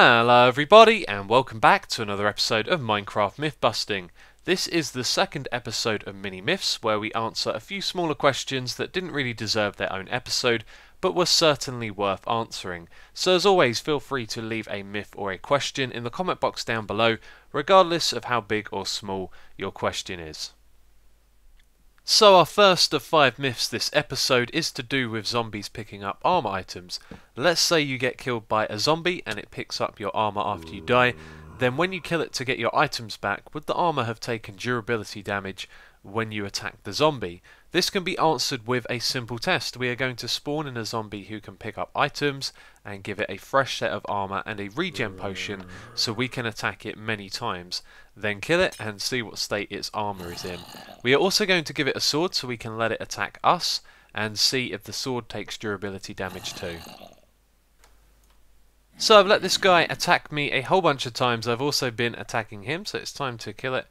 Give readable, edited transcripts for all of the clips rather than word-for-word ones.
Hello everybody and welcome back to another episode of Minecraft Myth Busting. This is the second episode of Mini Myths where we answer a few smaller questions that didn't really deserve their own episode but were certainly worth answering. So as always, feel free to leave a myth or a question in the comment box down below regardless of how big or small your question is. So our first of 5 myths this episode is to do with zombies picking up armor items. Let's say you get killed by a zombie and it picks up your armor after you die, then when you kill it to get your items back, would the armor have taken durability damage when you attack the zombie? This can be answered with a simple test. We are going to spawn in a zombie who can pick up items and give it a fresh set of armor and a regen potion so we can attack it many times. Then kill it and see what state its armor is in. We are also going to give it a sword so we can let it attack us and see if the sword takes durability damage too. So I've let this guy attack me a whole bunch of times. I've also been attacking him, so it's time to kill it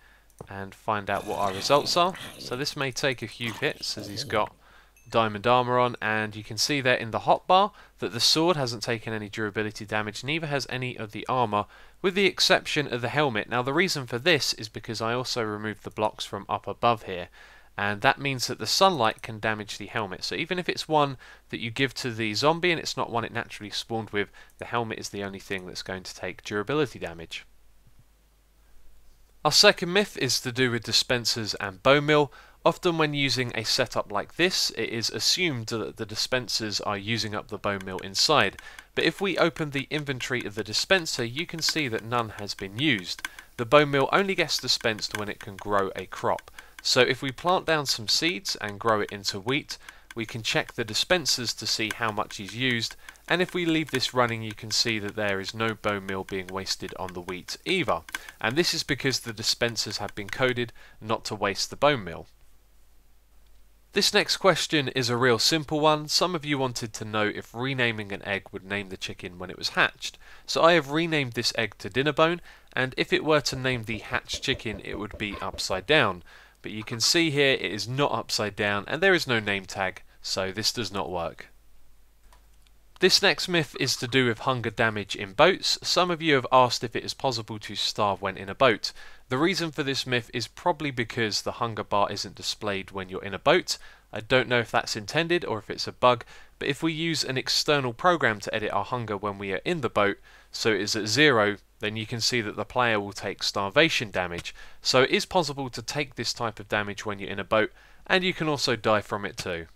and find out what our results are. So this may take a few hits as he's got diamond armor on, and you can see there in the hotbar that the sword hasn't taken any durability damage, neither has any of the armor with the exception of the helmet. Now the reason for this is because I also removed the blocks from up above here, and that means that the sunlight can damage the helmet. So even if it's one that you give to the zombie and it's not one it naturally spawned with, the helmet is the only thing that's going to take durability damage. Our second myth is to do with dispensers and bone meal. Often when using a setup like this, it is assumed that the dispensers are using up the bone meal inside. But if we open the inventory of the dispenser, you can see that none has been used. The bone meal only gets dispensed when it can grow a crop. So if we plant down some seeds and grow it into wheat, we can check the dispensers to see how much is used, and if we leave this running you can see that there is no bone meal being wasted on the wheat either. And this is because the dispensers have been coded not to waste the bone meal. This next question is a real simple one. Some of you wanted to know if renaming an egg would name the chicken when it was hatched. So I have renamed this egg to Dinnerbone, and if it were to name the hatched chicken it would be upside down. But you can see here it is not upside down and there is no name tag, so this does not work. This next myth is to do with hunger damage in boats. Some of you have asked if it is possible to starve when in a boat. The reason for this myth is probably because the hunger bar isn't displayed when you're in a boat. I don't know if that's intended or if it's a bug, but if we use an external program to edit our hunger when we are in the boat, so it is at 0, then you can see that the player will take starvation damage. So it is possible to take this type of damage when you're in a boat, and you can also die from it too.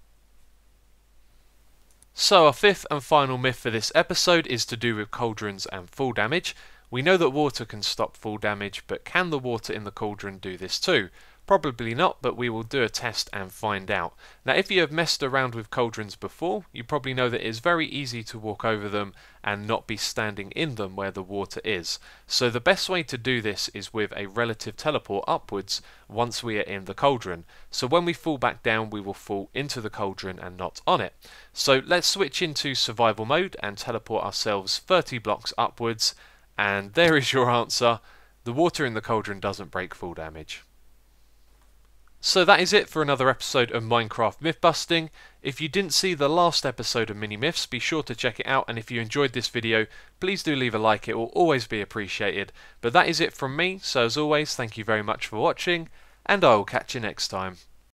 So our fifth and final myth for this episode is to do with cauldrons and fall damage. We know that water can stop fall damage, but can the water in the cauldron do this too? Probably not, but we will do a test and find out. Now if you have messed around with cauldrons before, you probably know that it is very easy to walk over them and not be standing in them where the water is. So the best way to do this is with a relative teleport upwards once we are in the cauldron. So when we fall back down we will fall into the cauldron and not on it. So let's switch into survival mode and teleport ourselves 30 blocks upwards, and there is your answer. The water in the cauldron doesn't break fall damage. So that is it for another episode of Minecraft Myth Busting. If you didn't see the last episode of Mini Myths, be sure to check it out, and if you enjoyed this video, please do leave a like, it will always be appreciated. But that is it from me, so as always, thank you very much for watching, and I will catch you next time.